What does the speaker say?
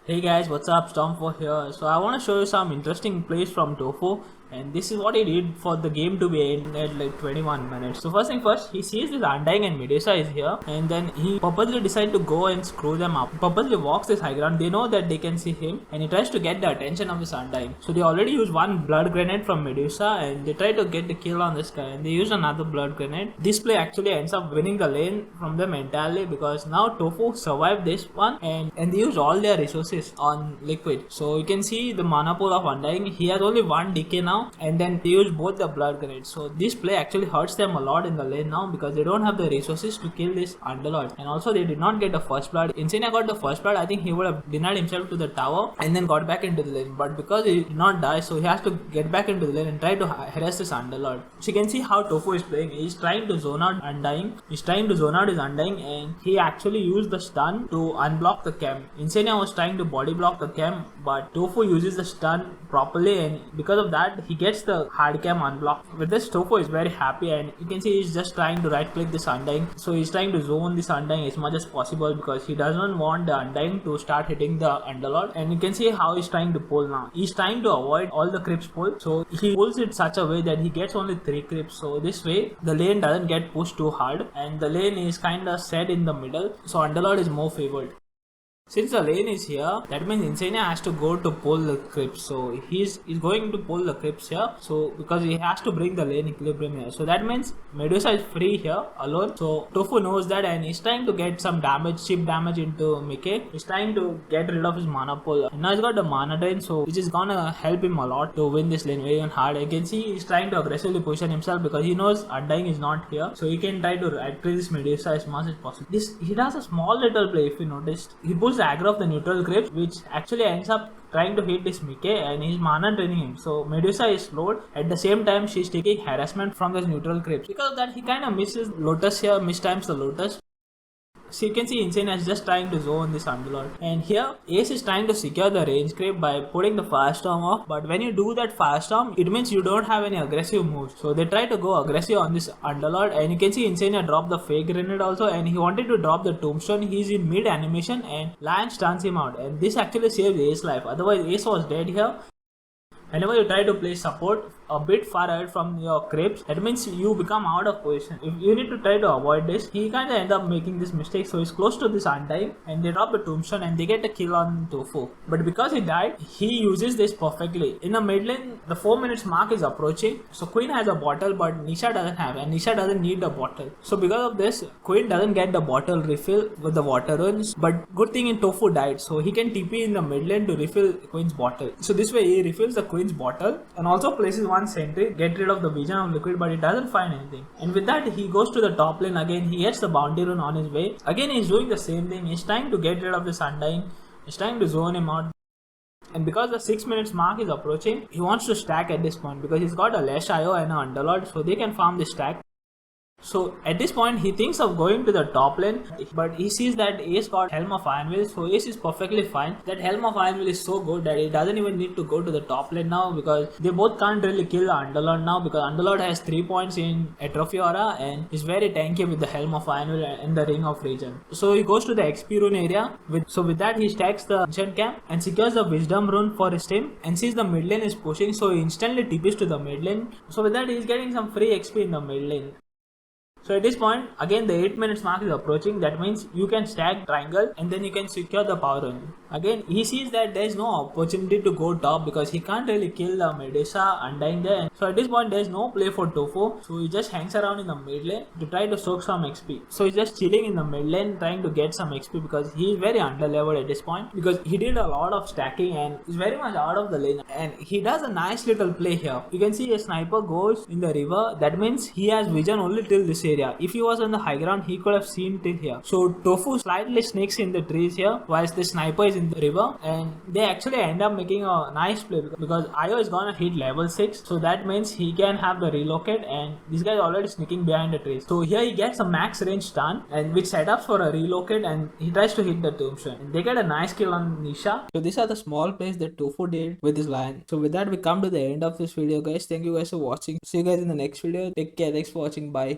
Hey guys, what's up? Storm4 here. So I want to show you some interesting plays from TOFU, and this is what he did for the game to be ended like 21 minutes. So first thing first, he sees this Undying and Medusa is here, and then he purposely decides to go and screw them up. He purposely walks this high ground. They know that they can see him, and he tries to get the attention of this Undying. So they already used one blood grenade from Medusa, and they try to get the kill on this guy, and they use another blood grenade. This play actually ends up winning the lane from them entirely because now TOFU survived this one, and they used all their resources on liquid. So you can see the mana pool of Undying. He has only one decay now, and then they use both the blood grenades. So this play actually hurts them a lot in the lane now because they don't have the resources to kill this Underlord, and also they did not get the first blood. Insania got the first blood. I think he would have denied himself to the tower and then got back into the lane, but because he did not die, so he has to get back into the lane and try to harass this Underlord. So you can see how TOFU is playing. He's trying to zone out Undying. He's trying to zone out his Undying, and he actually used the stun to unblock the camp. Insania was trying to body block the camp, but TOFU uses the stun properly, and because of that he gets the hard cam unblocked. With this, TOFU is very happy, and you can see he's just trying to right click this Undying. So he's trying to zone this Undying as much as possible because he doesn't want the Undying to start hitting the Underlord. And you can see how he's trying to pull now. He's trying to avoid all the creeps pull, so he pulls it such a way that he gets only 3 creeps. So this way the lane doesn't get pushed too hard, and the lane is kind of set in the middle, so Underlord is more favored. Since the lane is here, that means Insania has to go to pull the crypts. So he's going to pull the crypts here. So because he has to bring the lane equilibrium here. So that means Medusa is free here alone. So TOFU knows that, and he's trying to get some damage, chip damage into Mickey. He's trying to get rid of his mana pool. And now he's got the mana drain, so which is gonna help him a lot to win this lane very hard. You can see he's trying to aggressively position himself because he knows Undying is not here. So he can try to right click this Medusa as much as possible. He does a small little play if you noticed. He pulls the aggro of the neutral crypt, which actually ends up trying to hit this Mickey, and he's mana draining him. So Medusa is slowed. At the same time, she's taking harassment from this neutral crypt. Because of that, he kind of misses Lotus here, mistimes the Lotus. So you can see Insania is just trying to zone this Underlord, and here Ace is trying to secure the range creep by putting the firestorm off. But when you do that firestorm, it means you don't have any aggressive moves, so they try to go aggressive on this Underlord. And you can see Insania drop the fake grenade also, and he wanted to drop the tombstone. He's in mid animation and Lion stuns him out, and this actually saved Ace life. Otherwise Ace was dead here. Whenever you try to play support a bit far ahead from your crypts, that means you become out of position. If you need to try to avoid this, he kind of end up making this mistake. So he's close to this Undying, and they drop the tombstone and they get a kill on TOFU. But because he died, he uses this perfectly. In the mid lane, the 4 minutes mark is approaching. So Queen has a bottle, but Nisha doesn't have, and Nisha doesn't need the bottle. So because of this, Queen doesn't get the bottle refill with the water runes. But good thing in TOFU died, so he can TP in the mid lane to refill Queen's bottle. So this way he refills the Queen's bottle and also places one sentry, get rid of the vision of liquid, but it doesn't find anything. And with that, he goes to the top lane again. He gets the bounty rune on his way. Again, he's doing the same thing. He's trying to get rid of this Undying. He's trying to zone him out. And because the 6 minutes mark is approaching, he wants to stack at this point because he's got a Lash IO and an Underlord, so they can farm this stack. So at this point he thinks of going to the top lane, but he sees that Ace got Helm of Ironwill, so Ace is perfectly fine. That Helm of Ironwill is so good that he doesn't even need to go to the top lane now, because they both can't really kill Underlord now, because Underlord has 3 points in Atrophy Aura and is very tanky with the Helm of Ironwill and the Ring of Regen. So he goes to the XP rune area. With that he stacks the Ancient Camp and secures the Wisdom rune for his team, and sees the mid lane is pushing, so he instantly TPs to the mid lane. So with that he is getting some free XP in the mid lane. So at this point, again the 8 minutes mark is approaching. That means you can stack triangle and then you can secure the power rune. Again, he sees that there is no opportunity to go top because he can't really kill the Medusa Undying there. So at this point, there is no play for TOFU. So he just hangs around in the mid lane to try to soak some XP. So he's just chilling in the mid lane trying to get some XP because he is very underleveled at this point, because he did a lot of stacking and is very much out of the lane. And he does a nice little play here. You can see a sniper goes in the river. That means he has vision only till this area. If he was on the high ground, he could have seen till here. So TOFU slightly sneaks in the trees here whilst the sniper is in the river, and they actually end up making a nice play because IO is gonna hit level 6, so that means he can have the relocate, and this guy is already sneaking behind the trees. So here he gets a max range stun, and which set up for a relocate, and he tries to hit the tombstone, and they get a nice kill on Nisha. So these are the small plays that TOFU did with his Lion. So with that we come to the end of this video, guys. Thank you guys for watching. See you guys in the next video. Take care. Thanks for watching. Bye.